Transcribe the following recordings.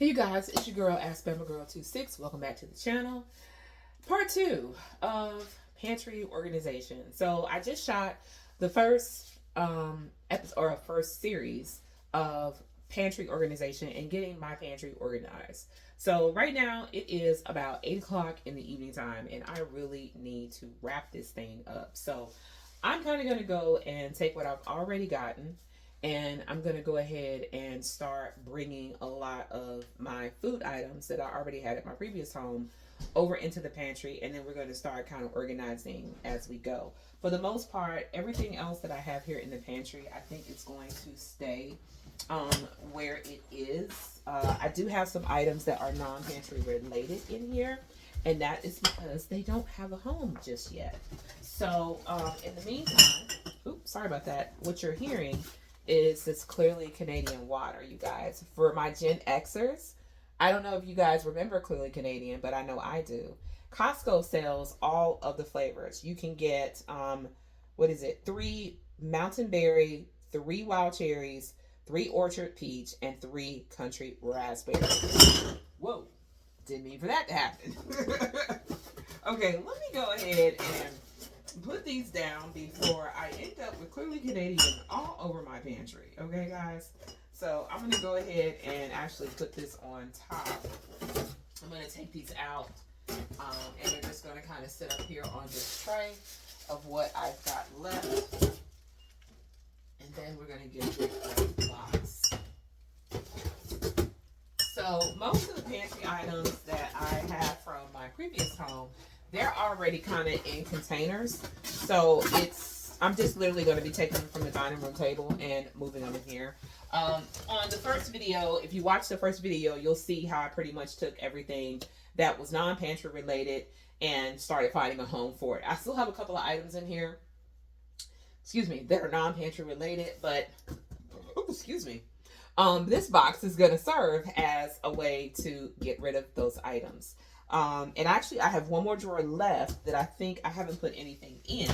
Hey you guys, it's your girl Ask Bama Girl 26. Welcome back to the channel. Part 2 of Pantry Organization. So I just shot the first episode or first series of Pantry Organization and getting my pantry organized. So right now it is about 8 o'clock in the evening time and I really need to wrap this thing up. So I'm kind of going to go and take what I've already gotten and I'm going to go ahead and start bringing a lot of my food items that I already had at my previous home over into the pantry, and then we're going to start kind of organizing as we go. For the most part, everything else that I have here in the pantry, I think it's going to stay where it is. I do have some items that are non-pantry related in here, and that is because they don't have a home just yet. So in the meantime, oops, sorry about that. What you're hearing is this Clearly Canadian water, you guys. For my Gen Xers, I don't know if you guys remember Clearly Canadian, but I know I do. Costco sells all of the flavors. You can get, what is it? 3 mountain berry, 3 wild cherries, 3 orchard peach, and 3 country raspberry. Whoa, didn't mean for that to happen. Okay, let me go ahead and put these down before I end up with Clearly Canadian all over my pantry. Okay, guys? So I'm going to go ahead and actually put this on top. I'm going to take these out, and they're just going to kind of sit up here on this tray of what I've got left. And then we're going to get rid of the box. So most of the pantry items that I have from my previous home, they're already kind of in containers. So I'm just literally going to be taking them from the dining room table and moving them in here. On the first video, if you watch the first video, you'll see how I pretty much took everything that was non-pantry related and started finding a home for it. I still have a couple of items in here, that are non-pantry related, but, excuse me. This box is going to serve as a way to get rid of those items. And actually, I have one more drawer left that I think I haven't put anything in.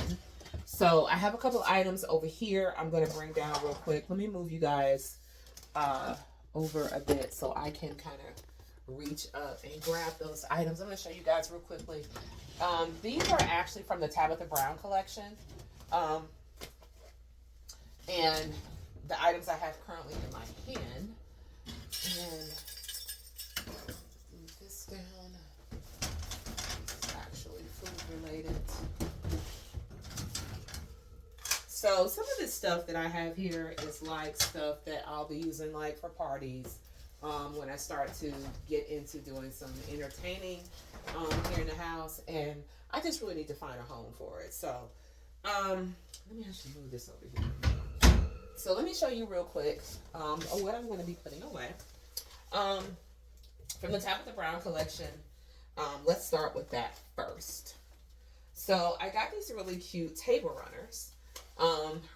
So I have a couple of items over here I'm going to bring down real quick. Let me move you guys over a bit so I can kind of reach up and grab those items. I'm going to show you guys real quickly. These are actually from the Tabitha Brown collection. And the items I have currently in my hand. And move this down. It's actually food related. So some of this stuff that I have here is like stuff that I'll be using like for parties when I start to get into doing some entertaining here in the house, and I just really need to find a home for it. So let me actually move this over here. So let me show you real quick what I'm going to be putting away. From the Tabitha Brown collection, let's start with that first. So I got these really cute table runners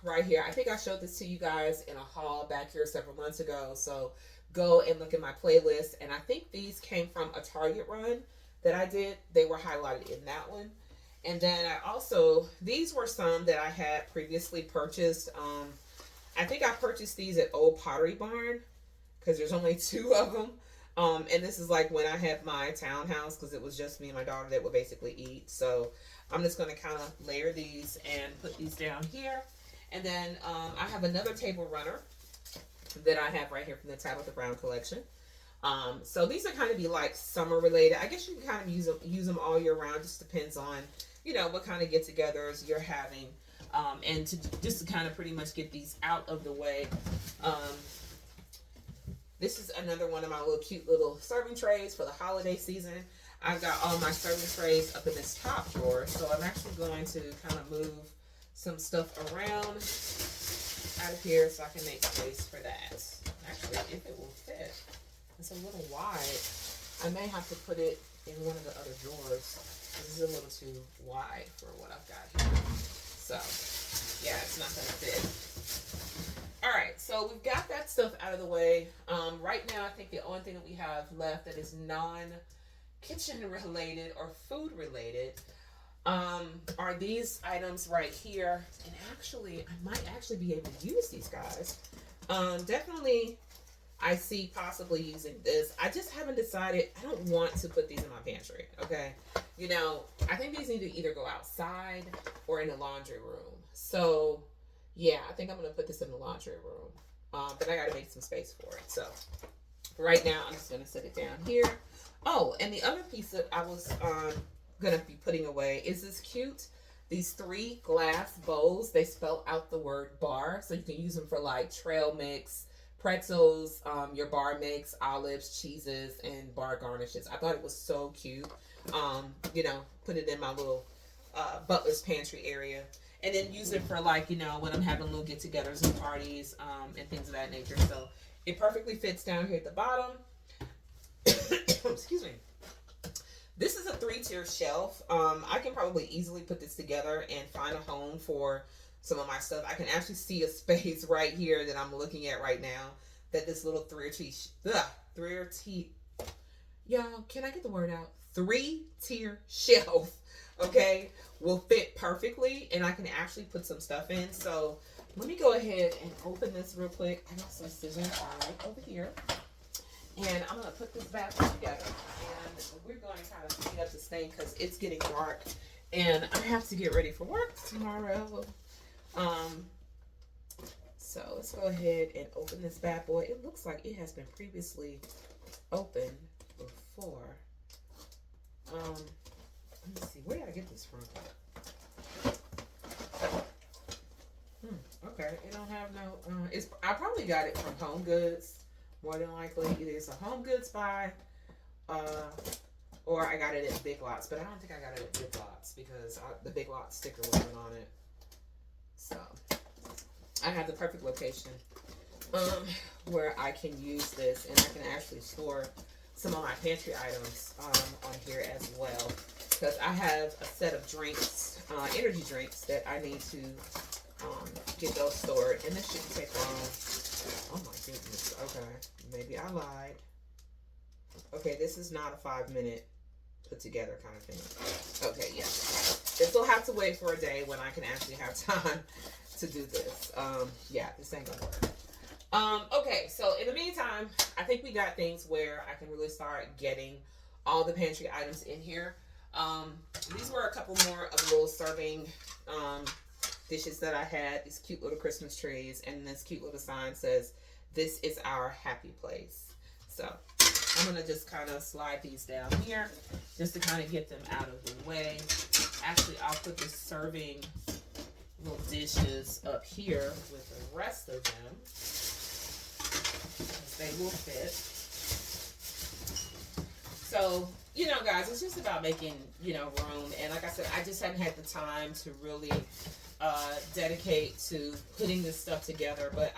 right here. I think I showed this to you guys in a haul back here several months ago. So go and look at my playlist. And I think these came from a Target run that I did. They were highlighted in that one. And then I also, these were some that I had previously purchased. I think I purchased these at Old Pottery Barn because there's only 2 of them. And this is like when I had my townhouse, because it was just me and my daughter that would basically eat. So I'm just going to kind of layer these and put these down here. And then I have another table runner that I have right here from the Tabitha Brown collection. So these are kind of be like summer related. I guess you can kind of use them all year round. Just depends on, you know, what kind of get-togethers you're having. And just to kind of pretty much get these out of the way. This is another one of my little cute little serving trays for the holiday season. I've got all my serving trays up in this top drawer. So I'm actually going to kind of move some stuff around out of here so I can make space for that. Actually, if it will fit, it's a little wide. I may have to put it in one of the other drawers. This is a little too wide for what I've got here. So, yeah, it's not going to fit. All right, so we've got that stuff out of the way. Right now, I think the only thing that we have left that is non-kitchen related or food related are these items right here. And actually, I might actually be able to use these guys. Definitely, I see possibly using this. I just haven't decided. I don't want to put these in my pantry. Okay. You know, I think these need to either go outside or in the laundry room. So, yeah, I think I'm going to put this in the laundry room. But I got to make some space for it. So, right now, I'm just going to set it down here. Oh, and the other piece that I was going to be putting away is this cute. These 3 glass bowls. They spell out the word bar. So, you can use them for like trail mix, pretzels, your bar mix, olives, cheeses, and bar garnishes. I thought it was so cute. You know, put it in my little butler's pantry area. And then use it for like, you know, when I'm having little get-togethers and parties and things of that nature. So it perfectly fits down here at the bottom. Excuse me. This is a 3-tier shelf. I can probably easily put this together and find a home for some of my stuff. I can actually see a space right here that I'm looking at right now that this little 3-tier, y'all, can I get the word out? 3-tier shelf, okay, will fit perfectly, and I can actually put some stuff in. So let me go ahead and open this real quick. I got some scissors right over here, and I'm gonna put this back together, and we're going to kind of clean up this thing because it's getting dark, and I have to get ready for work tomorrow. So let's go ahead and open this bad boy. It looks like it has been previously opened before. Let me see, where did I get this from? Okay, it don't have no, I probably got it from Home Goods, more than likely. Either it's a Home Goods buy, or I got it at Big Lots, but I don't think I got it at Big Lots because the Big Lots sticker wasn't on it. So, I have the perfect location where I can use this, and I can actually store some of my pantry items on here as well, because I have a set of drinks, energy drinks, that I need to get those stored, and this shouldn't take long. Oh my goodness. Okay, maybe I lied. Okay, this is not a 5-minute put together kind of thing. Okay, yeah, this will have to wait for a day when I can actually have time to do this. Yeah, this ain't gonna work. Okay, so in the meantime, I think we got things where I can really start getting all the pantry items in here. These were a couple more of the little serving dishes that I had. These cute little Christmas trees, and this cute little sign says, "This is our happy place." So I'm gonna just kind of slide these down here just to kind of get them out of the way. Actually, I'll put the serving little dishes up here with the rest of them. They will fit. So, you know, guys, it's just about making, you know, room. And like I said, I just haven't had the time to really dedicate to putting this stuff together. But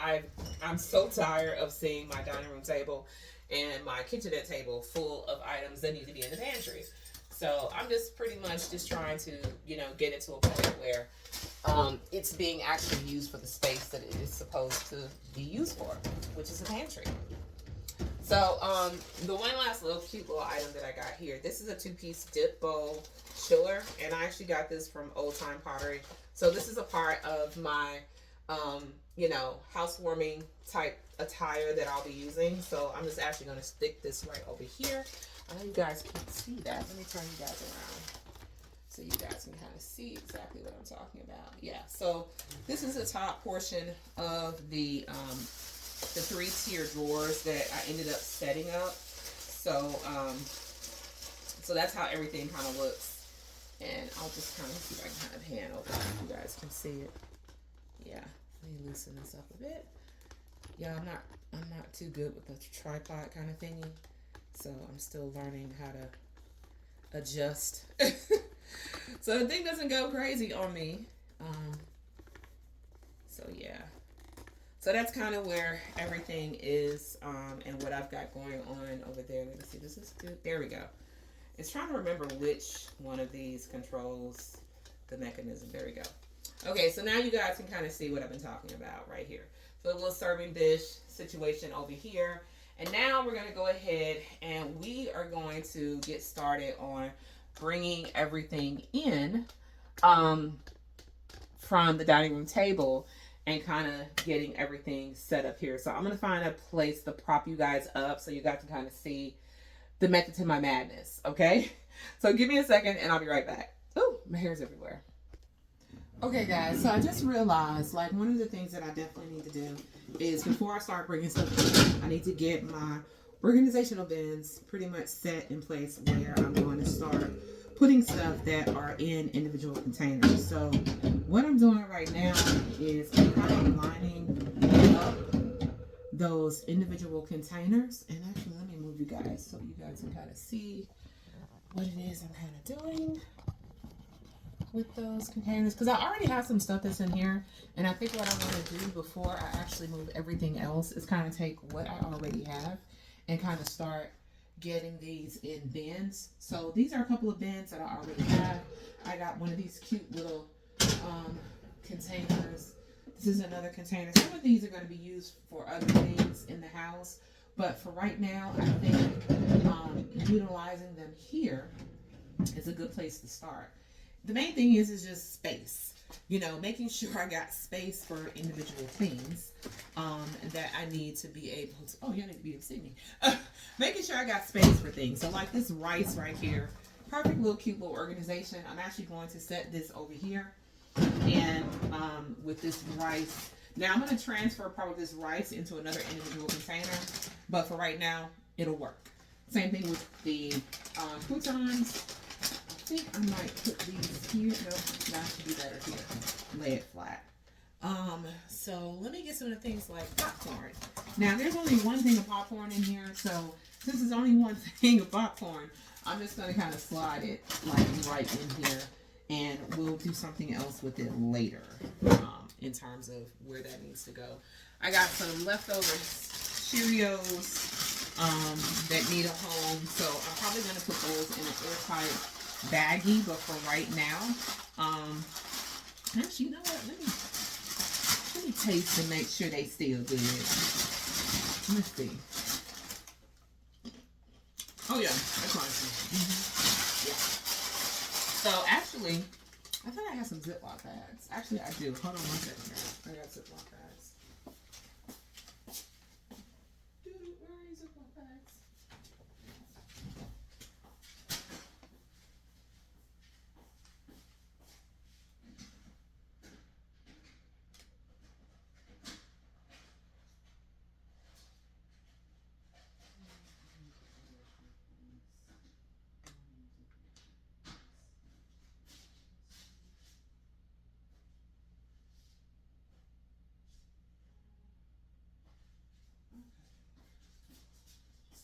I'm so tired of seeing my dining room table and my kitchenette table full of items that need to be in the pantry. So I'm just pretty much just trying to, you know, get it to a point where it's being actually used for the space that it is supposed to be used for, which is a pantry. So the one last little cute little item that I got here, this is a 2-piece dip bowl chiller, and I actually got this from Old Time Pottery. So this is a part of my you know, housewarming type attire that I'll be using. So I'm just actually going to stick this right over here. I know you guys can't see that. Let me turn you guys around so you guys can kind of see exactly what I'm talking about. Yeah, so this is the top portion of the 3-tier drawers that I ended up setting up. So so that's how everything kind of looks. And I'll just kind of see if I can kind of hand over so you guys can see it. Yeah, let me loosen this up a bit. Yeah, I'm not too good with the tripod kind of thingy, so I'm still learning how to adjust. So the thing doesn't go crazy on me. So yeah, so that's kind of where everything is, and what I've got going on over there. Let me see, this is good. There we go. It's trying to remember which one of these controls the mechanism. There we go. Okay, so now you guys can kind of see what I've been talking about right here. So a little serving dish situation over here. And now we're going to go ahead and we are going to get started on bringing everything in from the dining room table. and kind of getting everything set up here. So I'm going to find a place to prop you guys up so you guys can kind of see the method to my madness, okay? So give me a second and I'll be right back. Oh, my hair's everywhere. Okay, guys, so I just realized, like, one of the things that I definitely need to do is before I start bringing stuff in, I need to get my organizational bins pretty much set in place where I'm going to start putting stuff that are in individual containers. So what I'm doing right now is I'm kind of lining up those individual containers. And actually, let me move you guys so you guys can kind of see what it is I'm kind of doing with those containers, because I already have some stuff that's in here, and I think what I want to do before I actually move everything else is kind of take what I already have and kind of start getting these in bins. So these are a couple of bins that I already have. I got one of these cute little containers. This is another container. Some of these are going to be used for other things in the house, but for right now, I think utilizing them here is a good place to start. The main thing is just space. You know, making sure I got space for individual things that I need to be able to. Oh, you need to be able to see me. Making sure I got space for things. So like this rice right here, perfect little cute little organization. I'm actually going to set this over here, and with this rice. Now I'm going to transfer part of this rice into another individual container, but for right now, it'll work. Same thing with the croutons. I think I might put these here. No, that should be better here. Lay it flat. So let me get some of the things like popcorn. Now there's only one thing of popcorn in here, so since there's only one thing of popcorn, I'm just gonna kind of slide it like right in here, and we'll do something else with it later in terms of where that needs to go. I got some leftover Cheerios that need a home, so I'm probably gonna put those in an airtight baggy, but for right now, actually, you know what, let me taste and make sure they still good. Let's see. Oh yeah, that's nice. Yeah. So actually, I thought I had some Ziploc bags. Actually, I do. Hold on one second, guys. I got Ziploc bags. Dude, where are these Ziploc bags?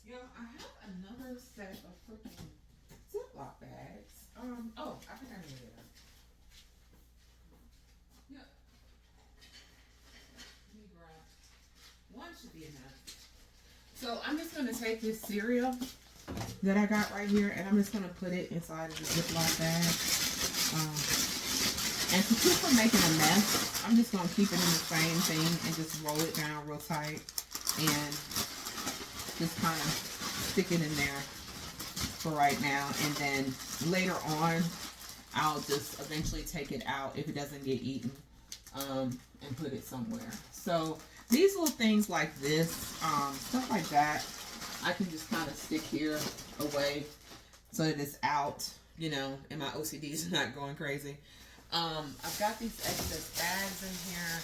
Yeah, I have another set of freaking Ziploc bags. Oh, I think I need it. Yeah. Let me grab. One should be enough. So I'm just going to take this cereal that I got right here, and I'm just going to put it inside of the Ziploc bag. And to keep from making a mess, I'm just going to keep it in the same thing and just roll it down real tight and just kind of stick it in there for right now, and then later on I'll just eventually take it out if it doesn't get eaten and put it somewhere. So these little things like this, stuff like that, I can just kind of stick here away so that it's out, you know, and my OCD is not going crazy. I've got these excess bags in here.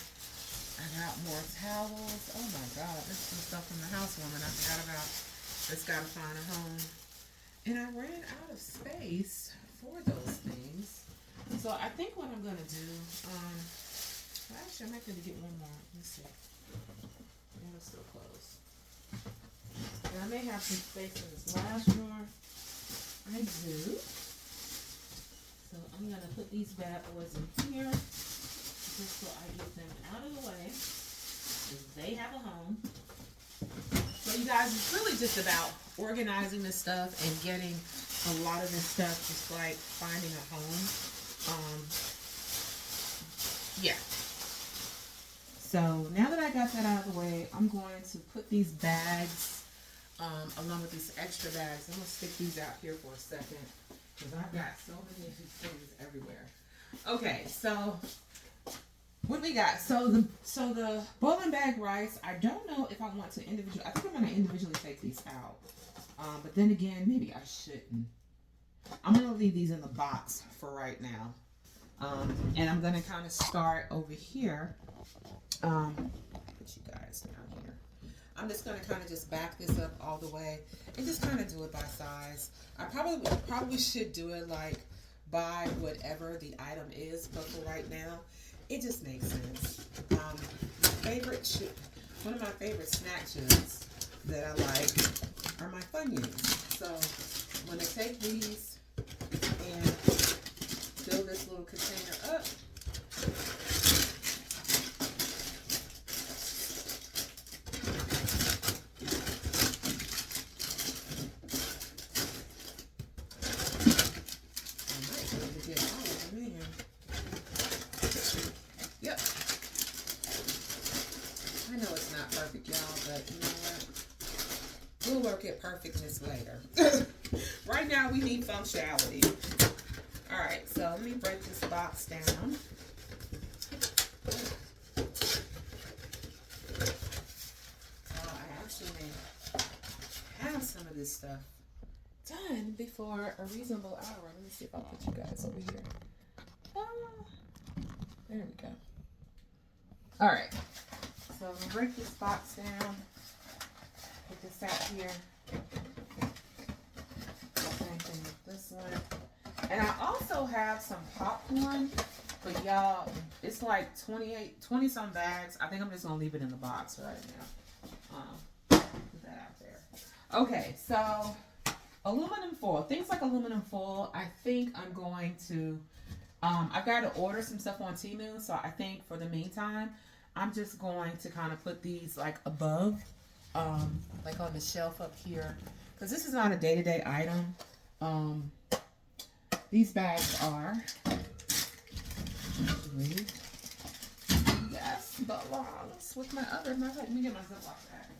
I got more towels. Oh my God, there's some stuff from the housewarming I forgot about. It's got to find a home. And I ran out of space for those things. So I think what I'm going to do, well, actually I might need to get one more. Let's see. Yeah, it's still closed. And I may have some space in this last drawer. I do. So I'm going to put these bad boys in here, just so I get them out of the way, because they have a home. So you guys, it's really just about organizing this stuff and getting a lot of this stuff just like finding a home. Yeah. So now that I got that out of the way, I'm going to put these bags along with these extra bags. I'm going to stick these out here for a second, because I've got so many of these things everywhere. Okay, so What we got? So the boiling bag rice. I don't know if I want to individually. I think I'm gonna individually take these out. But then again, maybe I shouldn't. I'm gonna leave these in the box for right now. And I'm gonna kind of start over here. Put you guys down here. I'm just gonna kind of just back this up all the way and just kind of do it by size. I probably should do it like by whatever the item is, but for right now, it just makes sense. One of my favorite snack chips that I like are my Funyuns. So I'm gonna take these and fill this little container up. Yep. I know it's not perfect, y'all, but you know what? We'll work at perfectness later. Right now, we need functionality. All right, so let me break this box down. I actually may have some of this stuff done before a reasonable hour. Let me see if I'll put you guys over here. There we go. All right, so I'm gonna break this box down. Put this out here. Same thing with this one. And I also have some popcorn, but y'all, it's like 20 some bags. I think I'm just gonna leave it in the box right now. Put that out there. Okay, so aluminum foil. Things like aluminum foil, I think I'm going to, I've got to order some stuff on Temu, so I think for the meantime, I'm just going to kind of put these like above, like on the shelf up here, because this is not a day-to-day item. These bags are, yes, belongs with my other, let me get my Ziploc bags.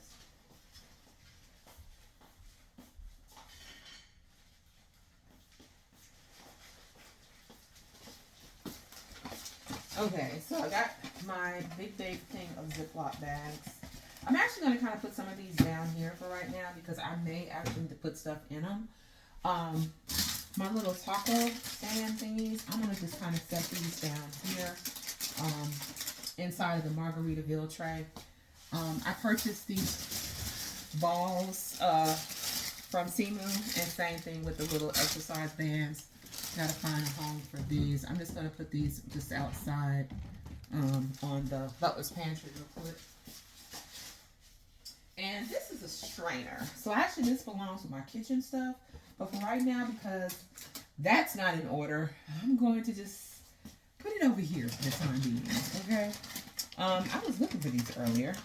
Okay, so I got my big thing of Ziploc bags. I'm actually going to kind of put some of these down here for right now because I may actually need to put stuff in them. My little taco stand thingies, I'm going to just kind of set these down here inside of the Margaritaville tray. I purchased these balls from Temu, and same thing with the little exercise bands. Gotta find a home for these. I'm just gonna put these just outside on the butler's pantry real quick. And this is a strainer. So actually this belongs with my kitchen stuff. But for right now, because that's not in order, I'm going to just put it over here for the time being. Okay. I was looking for these earlier.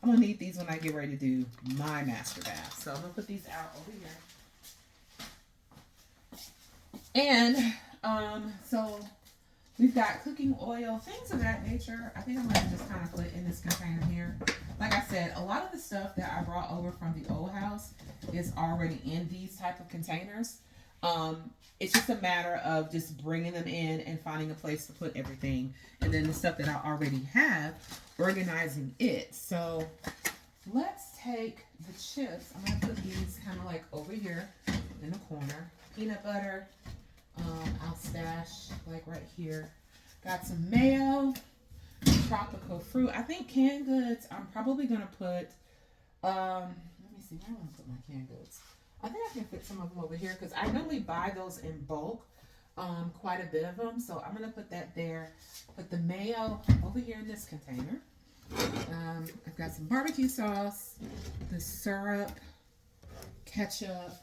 I'm gonna need these when I get ready to do my master bath. So I'm gonna put these out over here. And so we've got cooking oil, things of that nature. I think I'm going to just kind of put in this container here. Like I said, a lot of the stuff that I brought over from the old house is already in these type of containers. It's just a matter of just bringing them in and finding a place to put everything. And then the stuff that I already have, organizing it. So let's take the chips. I'm going to put these kind of like over here in the corner. Peanut butter. I'll stash like right here. Got some mayo, tropical fruit. I think canned goods, I'm probably gonna put, let me see, where do I want to put my canned goods? I think I can fit some of them over here because I normally buy those in bulk, quite a bit of them. So I'm gonna put that there. Put the mayo over here in this container. I've got some barbecue sauce, the syrup, ketchup.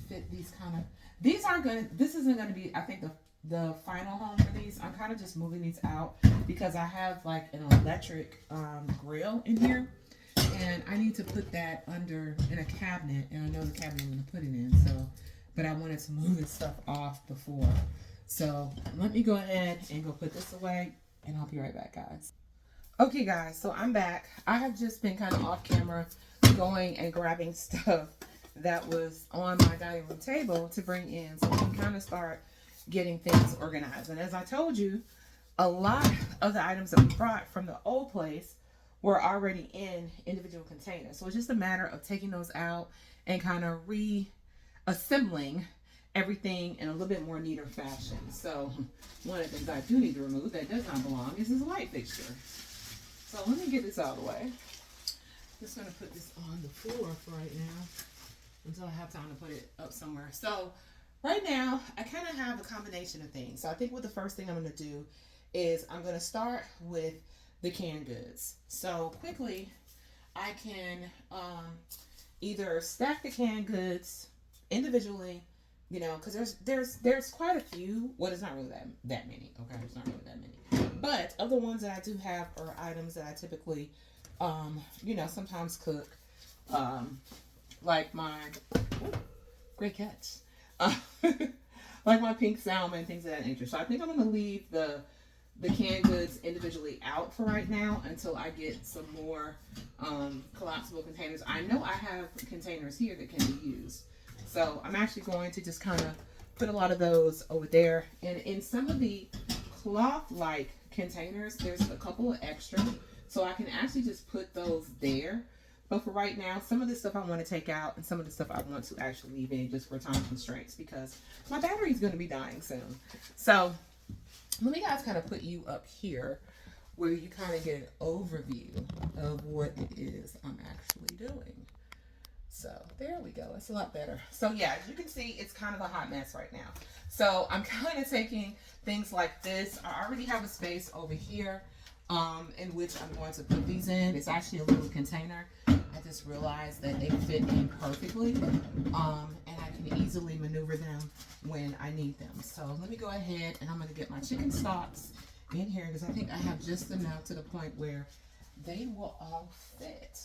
Fit these kind of, these aren't gonna, this isn't gonna be, I think the final home for these. I'm kind of just moving these out because I have like an electric grill in here, and I need to put that under in a cabinet, and I know the cabinet I'm gonna put it in. So, but I wanted to move this stuff off before. So let me go ahead and go put this away, and I'll be right back, guys. Okay, guys, so I'm back. I have just been kind of off camera going and grabbing stuff that was on my dining room table to bring in so we can kind of start getting things organized. And as I told you, a lot of the items that we brought from the old place were already in individual containers. So it's just a matter of taking those out and kind of reassembling everything in a little bit more neater fashion. So one of the things I do need to remove that does not belong is this light fixture. So let me get this out of the way. I'm just going to put this on the floor for right now until I have time to put it up somewhere. So right now, I kind of have a combination of things. So I think what the first thing I'm going to do is I'm going to start with the canned goods. So quickly, I can either stack the canned goods individually, you know, because there's quite a few. Well, it's not really that many. Okay, it's not really that many. But of the ones that I do have are items that I typically, you know, sometimes cook, like my great catch, like my pink salmon, things of that nature. So I think I'm gonna leave the canned goods individually out for right now until I get some more collapsible containers. I know I have containers here that can be used. So I'm actually going to just kind of put a lot of those over there. And in some of the cloth-like containers, there's a couple of extra. So I can actually just put those there. But for right now, some of the stuff I want to take out and some of the stuff I want to actually leave in just for time constraints because my battery is going to be dying soon. So let me guys kind of put you up here where you kind of get an overview of what it is I'm actually doing. So there we go. It's a lot better. So yeah, as you can see, it's kind of a hot mess right now. So I'm kind of taking things like this. I already have a space over here in which I'm going to put these in. It's actually a little container. I just realized that they fit in perfectly and I can easily maneuver them when I need them. So let me go ahead and I'm going to get my chicken stocks in here because I think I have just enough to the point where they will all fit.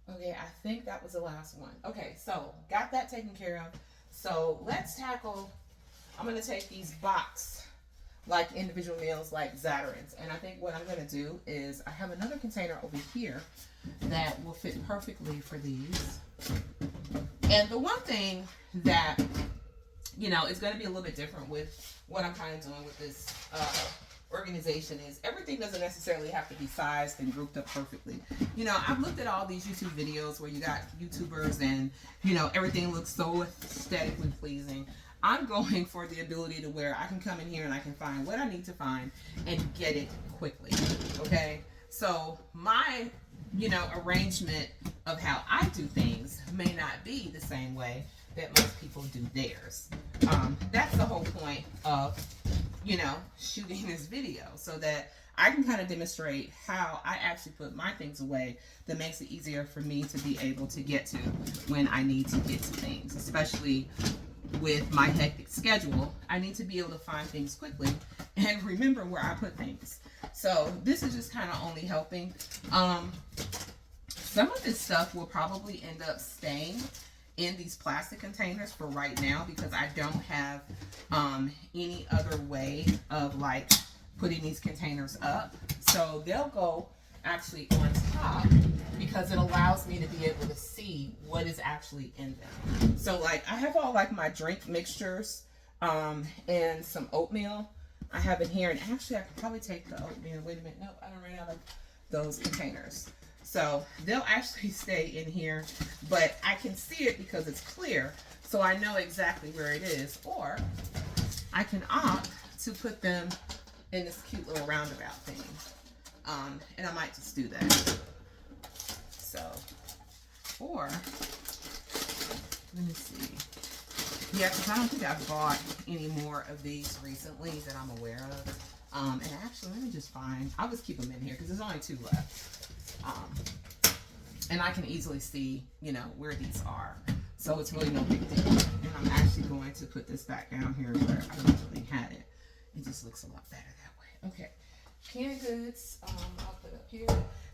Okay, I think that was the last one. Okay, so got that taken care of. So let's tackle, I'm going to take these box like individual meals like Zatarain's. And I think what I'm going to do is I have another container over here that will fit perfectly for these. And the one thing that, you know, is going to be a little bit different with what I'm kind of doing with this organization is everything doesn't necessarily have to be sized and grouped up perfectly. You know, I've looked at all these YouTube videos where you got YouTubers and, you know, everything looks so aesthetically pleasing. I'm going for the ability to where I can come in here and I can find what I need to find and get it quickly. Okay, so my, you know, arrangement of how I do things may not be the same way that most people do theirs. That's the whole point of, you know, shooting this video so that I can kind of demonstrate how I actually put my things away that makes it easier for me to be able to get to when I need to get to things, especially with my hectic schedule. I need to be able to find things quickly and remember where I put things. So this is just kind of only helping. Some of this stuff will probably end up staying in these plastic containers for right now because I don't have any other way of like putting these containers up. So they'll go actually on top because it allows me to be able to see what is actually in them. So like I have all like my drink mixtures and some oatmeal I have in here, and actually I can probably take the oatmeal. Wait a minute, nope, I don't run out of those containers. So they'll actually stay in here, but I can see it because it's clear, so I know exactly where it is. Or I can opt to put them in this cute little roundabout thing. And I might just do that. So, or, let me see. Yeah, because I don't think I've bought any more of these recently that I'm aware of. And actually, let me just find, I'll just keep them in here because there's only 2 left. And I can easily see, you know, where these are. So it's really no big deal. And I'm actually going to put this back down here where I originally had it. It just looks a lot better that way. Okay. Canned goods, I'll put up here.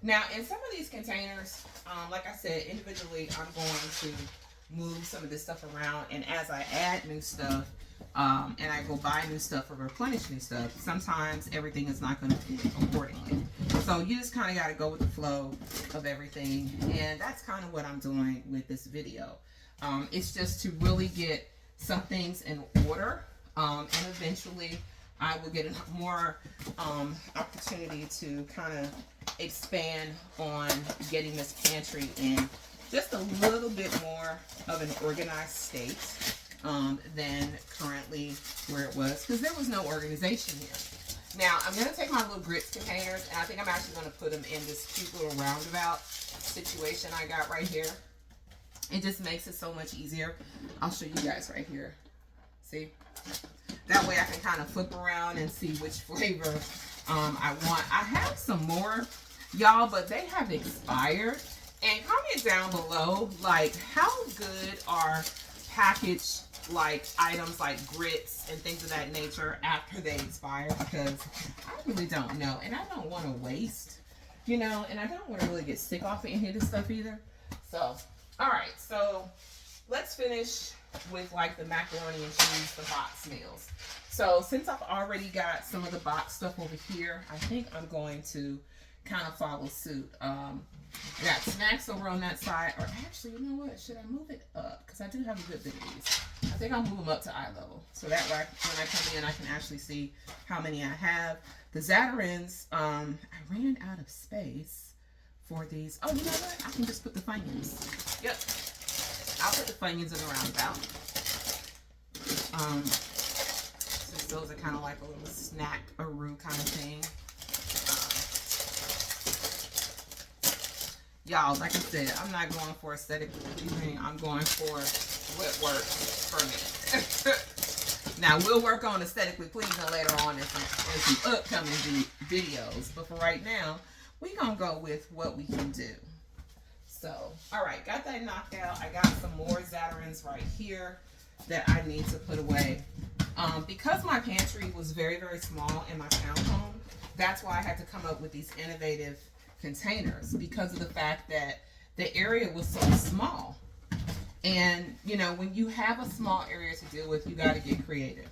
Now, in some of these containers, like I said, individually, I'm going to move some of this stuff around. And as I add new stuff, and I go buy new stuff or replenish new stuff, sometimes everything is not going to fit accordingly. So you just kind of got to go with the flow of everything. And that's kind of what I'm doing with this video. It's just to really get some things in order and eventually I will get more opportunity to kind of expand on getting this pantry in just a little bit more of an organized state than currently where it was, because there was no organization here. Now, I'm going to take my little grits containers, and I think I'm actually going to put them in this cute little roundabout situation I got right here. It just makes it so much easier. I'll show you guys right here. See? That way I can kind of flip around and see which flavor I want. I have some more, y'all, but they have expired. And comment down below, like, how good are packaged, like, items like grits and things of that nature after they expire? Because I really don't know. And I don't want to waste, you know, and I don't want to really get sick off of any of this stuff either. So, all right. So, let's finish with, like, the macaroni and cheese, the box meals. So, since I've already got some of the box stuff over here, I think I'm going to kind of follow suit. I got snacks over on that side. Or actually, you know what? Should I move it up? Because I do have a good bit of these. I think I'll move them up to eye level. So that way, when I come in, I can actually see how many I have. The Zatarain's, I ran out of space for these. Oh, you know what? I can just put the Funyuns. Yep. I'll put the Funyuns in the roundabout. Since those are kind of like a little snack-a-roo kind of thing. Y'all, like I said, I'm not going for aesthetic pleasing. I'm going for what works for me. Now, we'll work on aesthetically pleasing later on in some upcoming videos. But for right now, we're going to go with what we can do. So, all right, got that knocked out. I got some more Zatarain's right here that I need to put away. Because my pantry was very, very small in my townhome, that's why I had to come up with these innovative containers, because of the fact that the area was so small. And you know, when you have a small area to deal with, you got to get creative.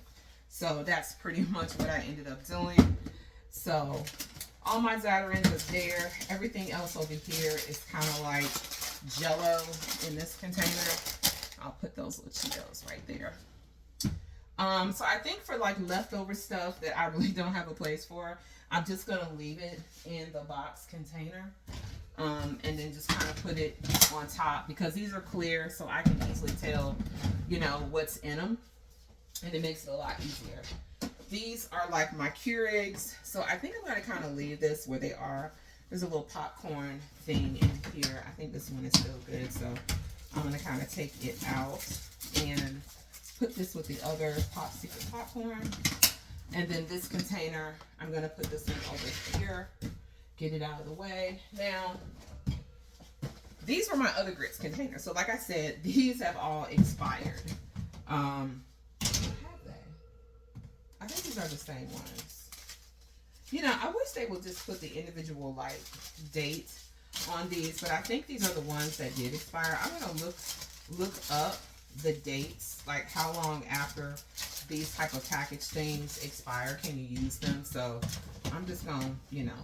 So that's pretty much what I ended up doing. So all my Zatarain's is there. Everything else over here is kind of like Jello in this container. I'll put those little Cheetos right there. So I think for like leftover stuff that I really don't have a place for, I'm just going to leave it in the box container. And then just kind of put it on top, because these are clear, so I can easily tell, you know, what's in them. And it makes it a lot easier. These are like my Keurigs. So I think I'm going to kind of leave this where they are. There's a little popcorn thing in here. I think this one is still good. So I'm going to kind of take it out and put this with the other Pop Secret popcorn. And then this container, I'm going to put this one over here. Get it out of the way. Now, these were my other grits containers. So like I said, these have all expired. Have they? I think these are the same ones. You know, I wish they would just put the individual like date on these, but I think these are the ones that did expire. I'm going to look up the dates, like how long after these type of package things expire can you use them. So I'm just gonna, you know,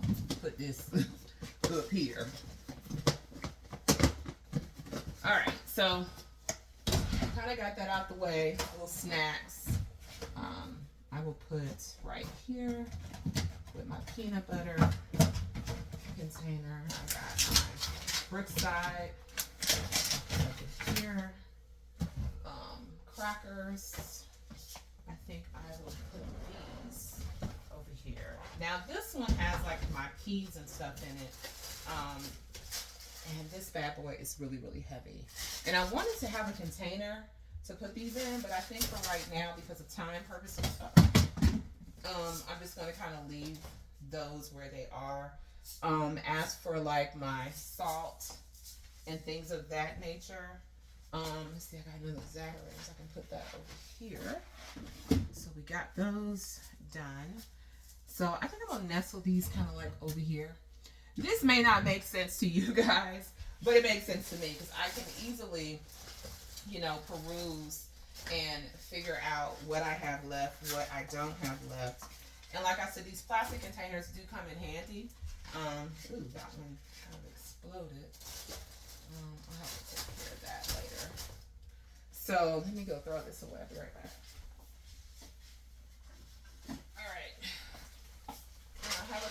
put this up here. All right, so kind of got that out the way. Little snacks. I will put right here with my peanut butter container. I got my Brookside over here. Crackers. I think I will put these over here. Now this one has like my peas and stuff in it. And this bad boy is really, really heavy. And I wanted to have a container to put these in, but I think for right now, because of time purposes, I'm just going to kind of leave those where they are. As for like my salt and things of that nature, let's see, I got another Zatarain's. I can put that over here. So we got those done. So I think I'm going to nestle these kind of like over here. This may not make sense to you guys, but it makes sense to me, because I can easily, you know, peruse and figure out what I have left, what I don't have left. And like I said, these plastic containers do come in handy. Ooh, that one kind of exploded. I'll have to take care of that later. So let me go throw this away. I'll be right back. All right.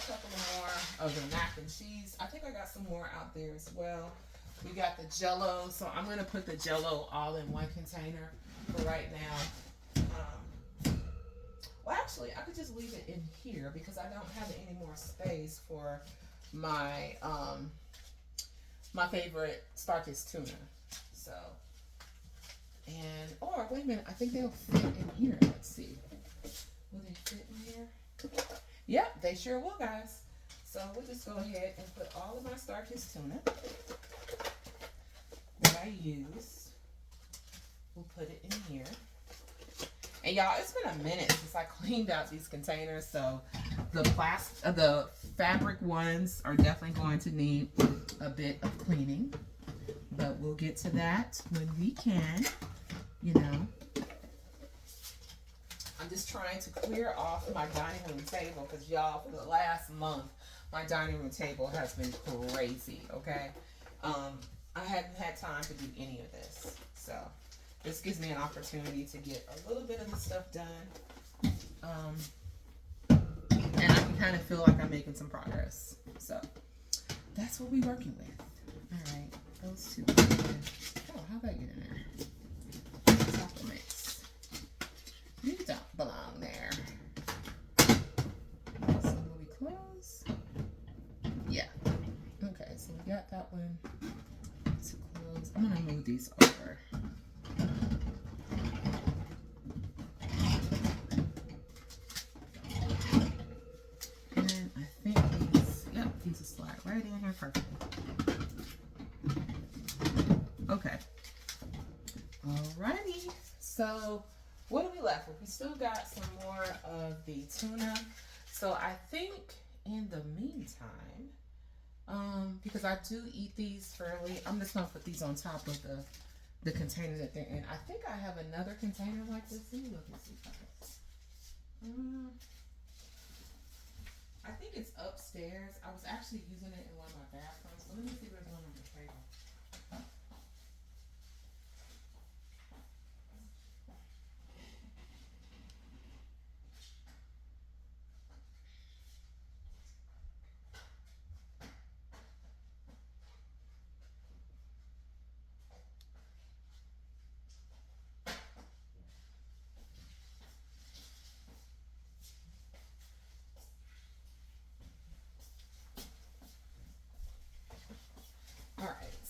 couple more of the mac and cheese. I think I got some more out there as well. We got the Jell-O, so I'm gonna put the Jell-O all in one container for right now. Well, actually, I could just leave it in here because I don't have any more space for my my favorite Starkist tuna. So, and or wait a minute, I think they'll fit in here. Let's see. Will they fit in here? Yep, they sure will, guys. So we'll just go ahead and put all of my Starkist tuna that I use. We'll put it in here. And y'all, it's been a minute since I cleaned out these containers, so the fabric ones are definitely going to need a bit of cleaning, but we'll get to that when we can, you know. I'm just trying to clear off my dining room table because y'all, for the last month, my dining room table has been crazy, okay? I hadn't had time to do any of this, so this gives me an opportunity to get a little bit of the stuff done. And I can kind of feel like I'm making some progress. So that's what we're working with. All right, those two. Oh, how about you in there? Chocolate mix. You don't belong there. So will we close? Yeah. Okay, so we got that one to close. I'm gonna move these over. Right in here, perfect. Okay. Alrighty. So, what are we left with? We still got some more of the tuna. So, I think in the meantime, because I do eat these fairly, I'm just gonna put these on top of the container that they're in. I think I have another container like this. Let me look and see. I think it's upstairs. I was actually using it in one of my bathrooms. So let me see what's going on the table.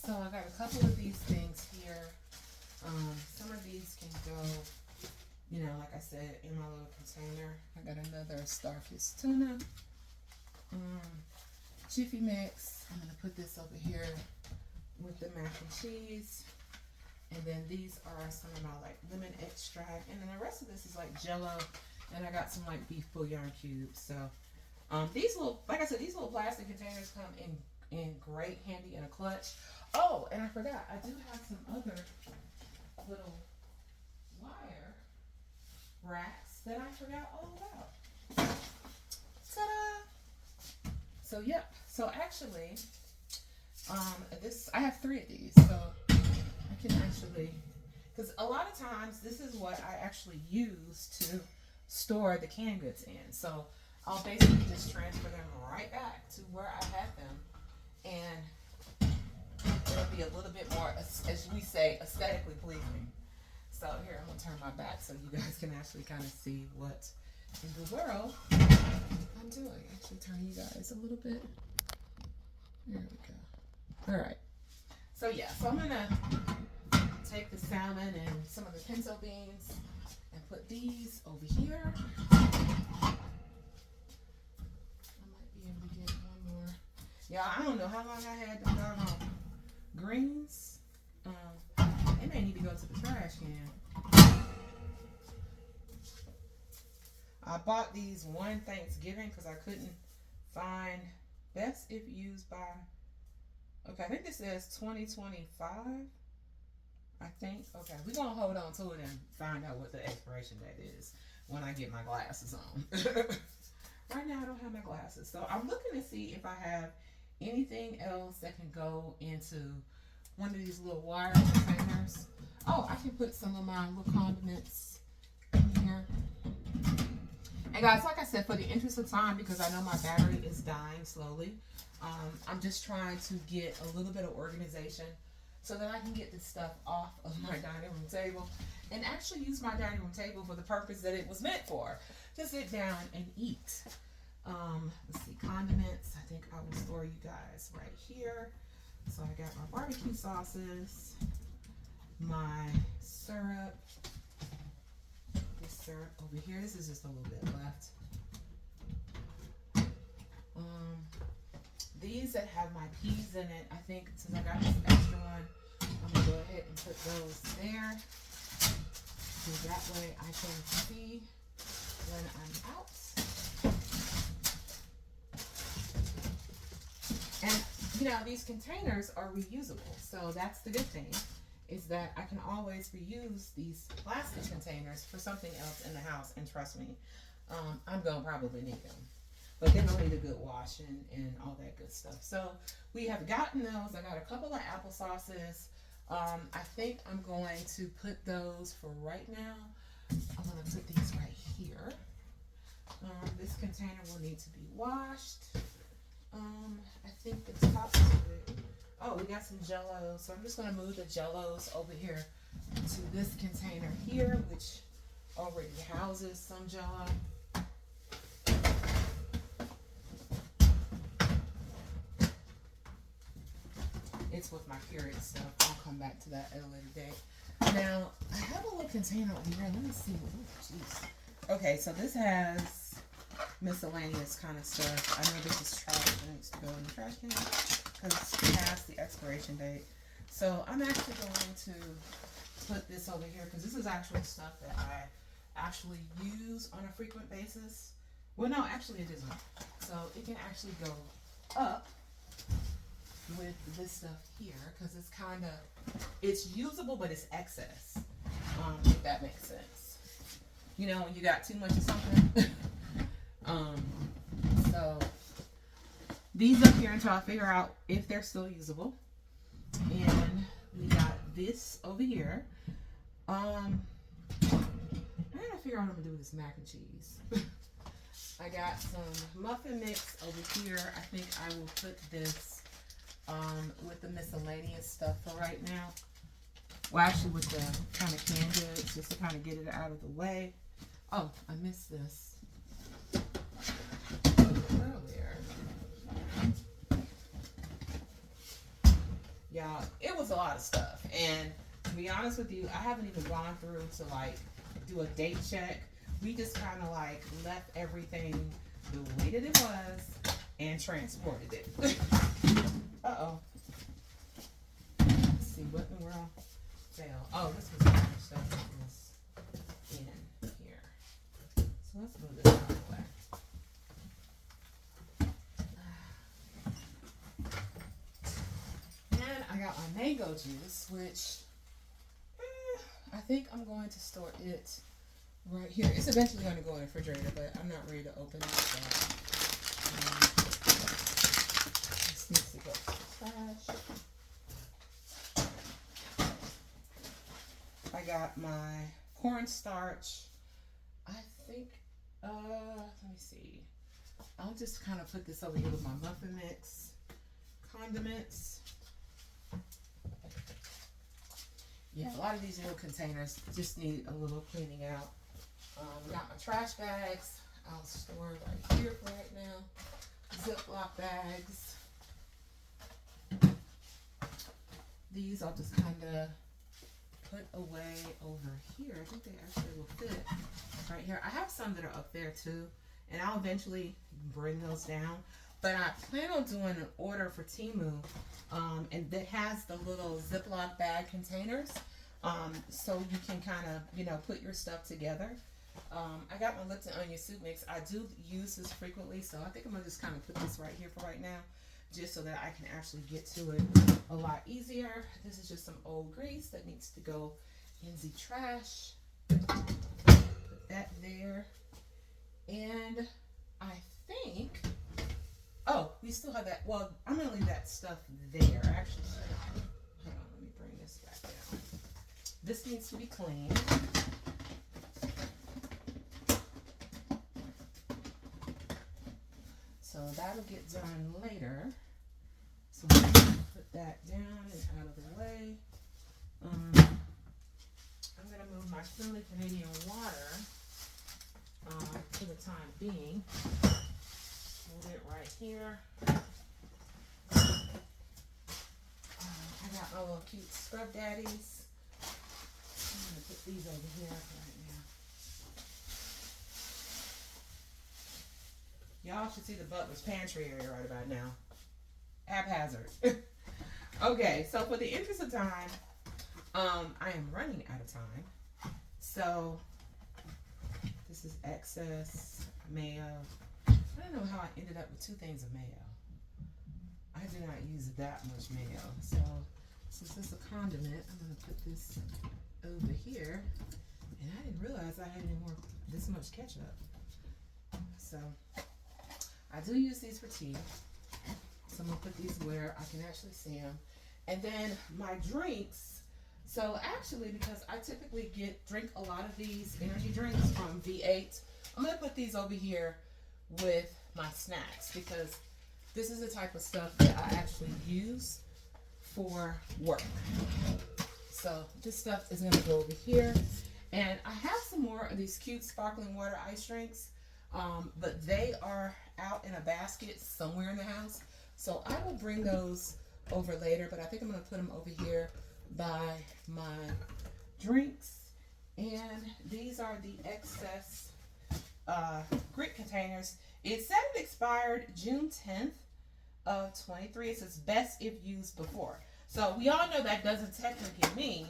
So I got a couple of these things here. Some of these can go, you know, like I said, in my little container. I got another Starkist tuna. Jiffy mix. I'm gonna put this over here with the mac and cheese. And then these are some of my like lemon extract. And then the rest of this is like Jell-O. And I got some like beef bouillon cubes. So these little, like I said, these little plastic containers come in great handy in a clutch. Oh, and I forgot, I do have some other little wire racks that I forgot all about. Ta-da! So, yep. So, actually, I have 3 of these. So, I can actually, because a lot of times, this is what I actually use to store the canned goods in. So, I'll basically just transfer them right back to where I had them. And it'll be a little bit more, as we say, aesthetically pleasing. So here, I'm going to turn my back so you guys can actually kind of see what in the world I'm doing. Actually turn you guys a little bit. There we go. All right. So yeah, so I'm going to take the salmon and some of the pinto beans and put these over here. I might be able to get one more. Yeah, I don't know how long I had them doggone greens. They may need to go to the trash can. I bought these one Thanksgiving because I couldn't find best if used by. Okay, I think this says 2025. I think. Okay, we're gonna hold on to it and find out what the expiration date is when I get my glasses on. Right now I don't have my glasses, so I'm looking to see if I have anything else that can go into one of these little wire containers. Oh, I can put some of my little condiments in here. And guys, like I said, for the interest of time, because I know my battery is dying slowly, I'm just trying to get a little bit of organization so that I can get this stuff off of my dining room table and actually use my dining room table for the purpose that it was meant for, to sit down and eat. Let's see, condiments. I think I will store you guys right here. So I got my barbecue sauces, my syrup, this syrup over here. This is just a little bit left. These that have my peas in it, I think since I got this extra one, I'm gonna go ahead and put those there. So that way I can see when I'm out. And you know, these containers are reusable. So that's the good thing, is that I can always reuse these plastic containers for something else in the house. And trust me, I'm gonna probably need them. But they're gonna need a good washing and all that good stuff. So we have gotten those. I got a couple of apple sauces. I think I'm going to put those for right now. I'm gonna put these right here. This container will need to be washed. I think the top of it. Oh, we got some Jello. So I'm just gonna move the Jellos over here to this container here, which already houses some Jello. It's with my period stuff. I'll come back to that at a later date. Now, I have a little container over here. Let me see. Oh, jeez. Okay, so this has miscellaneous kind of stuff. I know this is trash that needs to go in the trash can because it's past the expiration date. So I'm actually going to put this over here because this is actual stuff that I actually use on a frequent basis. Well, no, actually it isn't. So it can actually go up with this stuff here because it's kind of, it's usable, but it's excess, if that makes sense. You know, when you got too much of something. So these up here until I figure out if they're still usable. And we got this over here. I gotta figure out what I'm gonna do with this mac and cheese. I got some muffin mix over here. I think I will put this with the miscellaneous stuff for right now. Well, actually with the kind of canned goods, just to kind of get it out of the way. Oh, I missed this earlier. Y'all, it was a lot of stuff. And to be honest with you, I haven't even gone through to like do a date check. We just kind of like left everything the way that it was and transported it. Uh-oh. Let's see, what in the world fell? Oh, this was other stuff that was in here. So let's move this out of the way. And I got my mango juice, which I think I'm going to store it right here. It's eventually going to go in the refrigerator, but I'm not ready to open it. So, this needs to go to the trash. I got my cornstarch. I think, let me see. I'll just kind of put this over here with my muffin mix, condiments. Yeah, a lot of these little containers just need a little cleaning out. Got my trash bags. I'll store right here for right now. Ziploc bags. These I'll just kind of put away over here. I think they actually will fit right here. I have some that are up there too, and I'll eventually bring those down. But I plan on doing an order for Temu, and that has the little Ziploc bag containers, so you can kind of, you know, put your stuff together. I got my Lipton onion soup mix. I do use this frequently, so I think I'm gonna just kind of put this right here for right now, just so that I can actually get to it a lot easier. This is just some old grease that needs to go in the trash. Put that there, and I think. Oh, we still have that. Well, I'm going to leave that stuff there. Actually, hold on, let me bring this back down. This needs to be cleaned. that'll get done later. So I'm going to put that down and out of the way. I'm going to move my friendly Canadian water for the time being. Hold it right here. I got my little cute scrub daddies. I'm going to put these over here right now. Y'all should see the butler's pantry area right about now. Haphazard. Okay, so for the interest of time, I am running out of time. So this is excess mayo. I don't know how I ended up with 2 things of mayo. I do not use that much mayo. So since this is a condiment, I'm going to put this over here. And I didn't realize I had this much ketchup. So I do use these for tea. So I'm going to put these where I can actually see them. And then my drinks. So actually, because I typically drink a lot of these energy drinks from V8, I'm going to put these over here with my snacks because this is the type of stuff that I actually use for work. So this stuff is going to go over here. And I have some more of these cute sparkling water ice drinks, but they are out in a basket somewhere in the house. So I will bring those over later, but I think I'm going to put them over here by my drinks. And these are the excess grit containers. It said it expired June 10th of 23. It says best if used before. So we all know that doesn't technically mean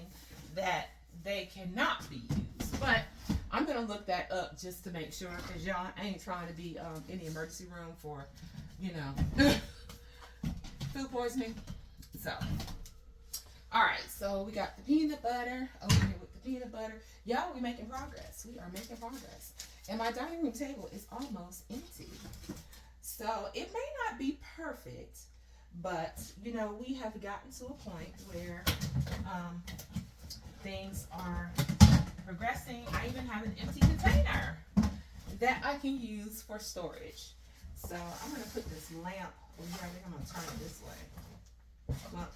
that they cannot be used, but I'm going to look that up just to make sure, because y'all ain't trying to be in the emergency room for, you know, food poisoning. So, all right, so we got the peanut butter over here with the peanut butter. Y'all, we're making progress. We are making progress. And my dining room table is almost empty. So it may not be perfect, but, you know, we have gotten to a point where things are progressing. I even have an empty container that I can use for storage. So I'm going to put this lamp over here. I think I'm going to turn it this way. Well,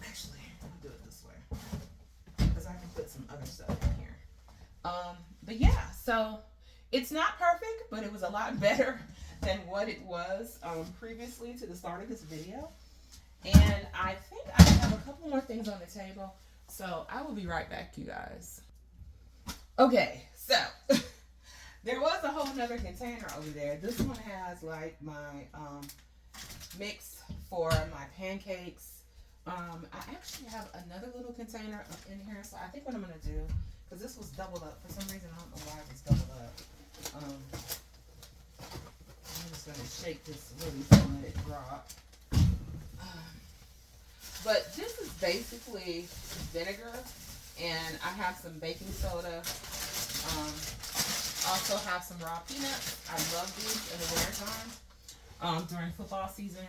actually, I'll do it this way because I can put some other stuff in here. But yeah, so it's not perfect, but it was a lot better than what it was previously to the start of this video. And I think I have a couple more things on the table. So I will be right back, you guys. Okay, so there was a whole nother container over there. This one has like my mix for my pancakes. I actually have another little container up in here. So I think what I'm going to do, because this was doubled up. For some reason, I don't know why it was doubled up. I'm just going to shake this really and let it drop. But this is basically vinegar, and I have some baking soda. Also have some raw peanuts. I love these in the wintertime during football season.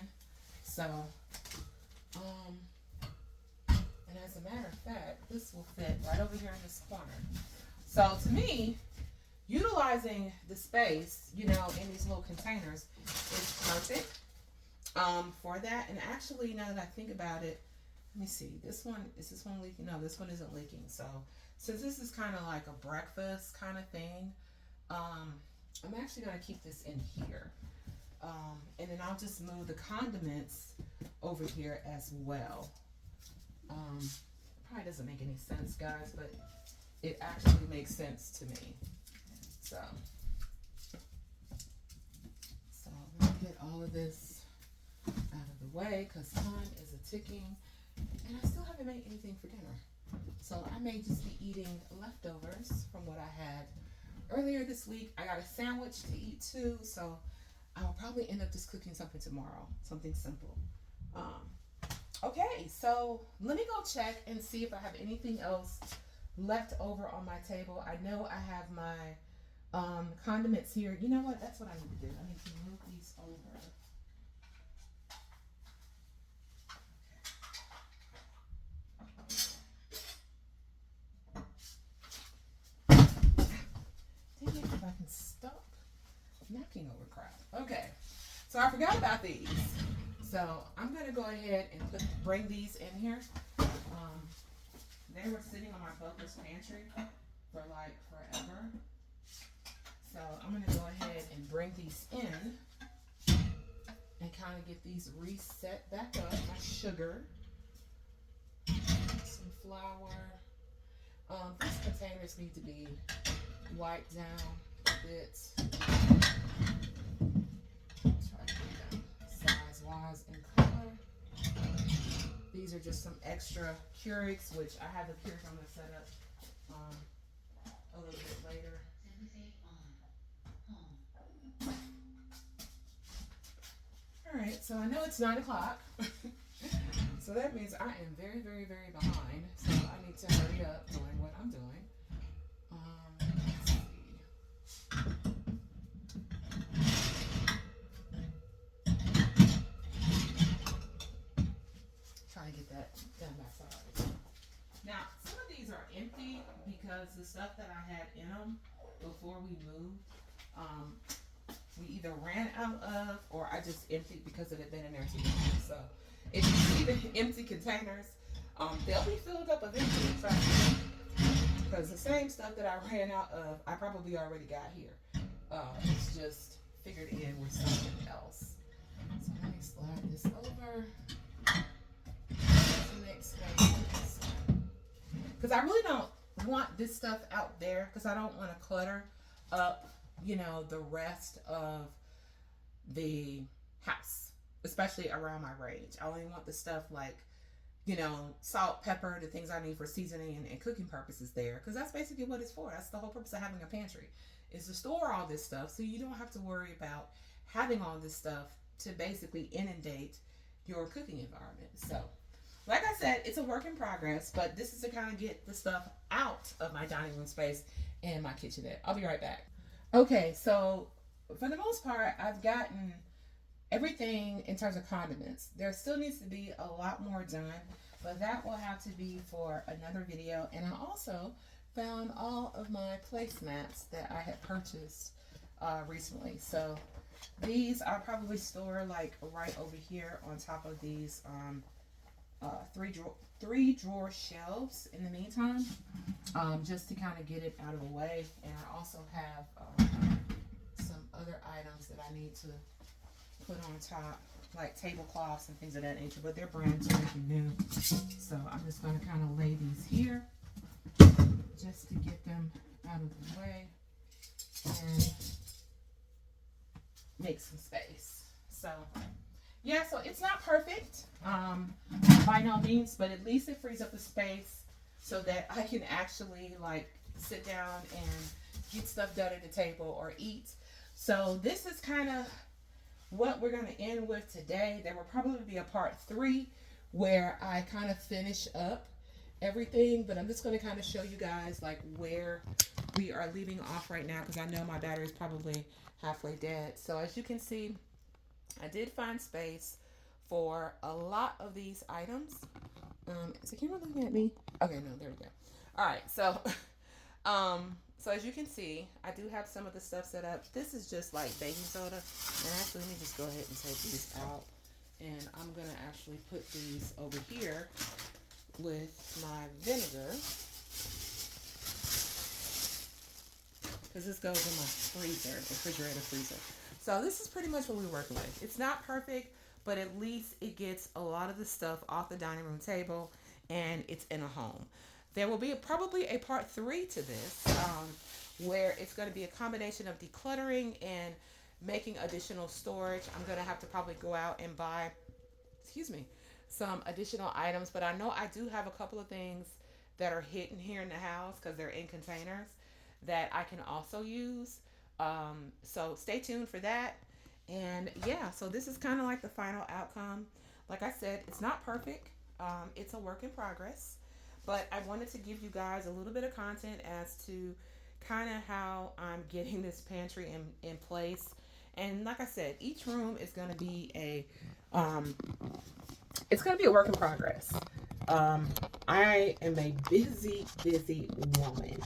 So, and as a matter of fact, this will fit right over here in this corner. So to me, utilizing the space, you know, in these little containers is perfect for that. And actually, now that I think about it, let me see. Is this one leaking? No, this one isn't leaking. So since this is kind of like a breakfast kind of thing, I'm actually going to keep this in here. And then I'll just move the condiments over here as well. Probably doesn't make any sense, guys, but it actually makes sense to me. So I'm going to get all of this out of the way because time is a ticking. And I still haven't made anything for dinner. So I may just be eating leftovers from what I had earlier this week. I got a sandwich to eat too. So I'll probably end up just cooking something tomorrow. Something simple. Okay, so let me go check and see if I have anything else left over on my table. I know I have my condiments here. You know what? That's what I need to do. I need to move these over. Dang it, if I can stop knocking over crap. Okay, So I forgot about these. So I'm gonna go ahead and bring these in here. They were sitting on my butler's pantry for like forever. So I'm gonna go ahead and bring these in and kind of get these reset back up. My sugar, some flour. These containers need to be wiped down a bit. Try to get them size-wise and color. These are just some extra Keurigs, which I have the Keurig I'm going to set up a little bit later. Alright, so I know it's 9 o'clock. So that means I am very, very, very behind. So I need to hurry up doing what I'm doing. Let's see. Trying to get that done by Friday. Now, some of these are empty because the stuff that I had in them before we moved, we either ran out of or I just emptied because it had been in there too long. So if you see the empty containers, they'll be filled up eventually, because the same stuff that I ran out of, I probably already got here. It's just figured in with something else. So let me slide this over to make space. Because I really don't want this stuff out there because I don't want to clutter up, you know, the rest of the house, especially around my range. I only want the stuff like, you know, salt, pepper, the things I need for seasoning and cooking purposes there, because that's basically what it's for. That's the whole purpose of having a pantry, is to store all this stuff so you don't have to worry about having all this stuff to basically inundate your cooking environment. So like I said, it's a work in progress, but this is to kind of get the stuff out of my dining room space and my kitchenette. I'll be right back. Okay, so for the most part, I've gotten everything in terms of condiments. There still needs to be a lot more done, but that will have to be for another video. And I also found all of my placemats that I had purchased recently. So these I'll probably store like right over here on top of these three drawer shelves in the meantime, just to kind of get it out of the way. And I also have some other items that I need to put on top, like tablecloths and things of that nature, but they're brand new. So I'm just going to kind of lay these here just to get them out of the way and make some space. So yeah, so it's not perfect by no means, but at least it frees up the space so that I can actually like sit down and get stuff done at the table or eat. So this is kind of what we're going to end with today. There will probably be a part 3 where I kind of finish up everything, but I'm just going to kind of show you guys like where we are leaving off right now, because I know my battery is probably halfway dead. So as you can see, I did find space for a lot of these items. Is the camera looking at me? Okay, no, there we go. All right, so so as you can see, I do have some of the stuff set up. This is just like baking soda. And actually, let me just go ahead and take these out. And I'm going to actually put these over here with my vinegar, because this goes in my refrigerator freezer. So this is pretty much what we're working with. It's not perfect, but at least it gets a lot of the stuff off the dining room table and it's in a home. There will be probably a part 3 to this, where it's going to be a combination of decluttering and making additional storage. I'm going to have to probably go out and buy, some additional items. But I know I do have a couple of things that are hidden here in the house because they're in containers that I can also use. So stay tuned for that. And yeah, so this is kind of like the final outcome. Like I said, it's not perfect. It's a work in progress. But I wanted to give you guys a little bit of content as to kind of how I'm getting this pantry in place. And like I said, each room is going to be it's going to be a work in progress. I am a busy woman.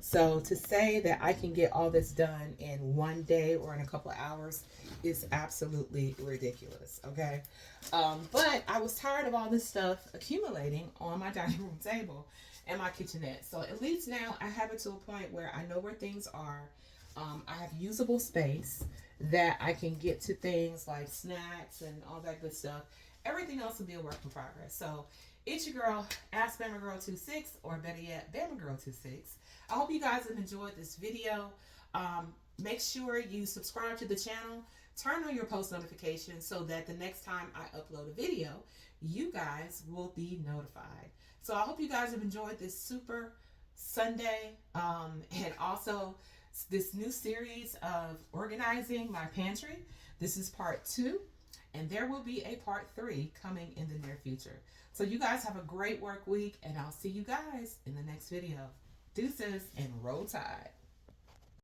So to say that I can get all this done in one day or in a couple of hours is absolutely ridiculous. Okay. But I was tired of all this stuff accumulating on my dining room table and my kitchenette. So at least now I have it to a point where I know where things are. I have usable space that I can get to things like snacks and all that good stuff. Everything else will be a work in progress. So it's your girl, Ask Bama Girl 26, or better yet, Bama Girl 26. I hope you guys have enjoyed this video. Make sure you subscribe to the channel, turn on your post notifications so that the next time I upload a video, you guys will be notified. So I hope you guys have enjoyed this super Sunday, and also this new series of organizing my pantry. This is part 2, and there will be a part 3 coming in the near future. So you guys have a great work week, and I'll see you guys in the next video. Deuces and roll tide.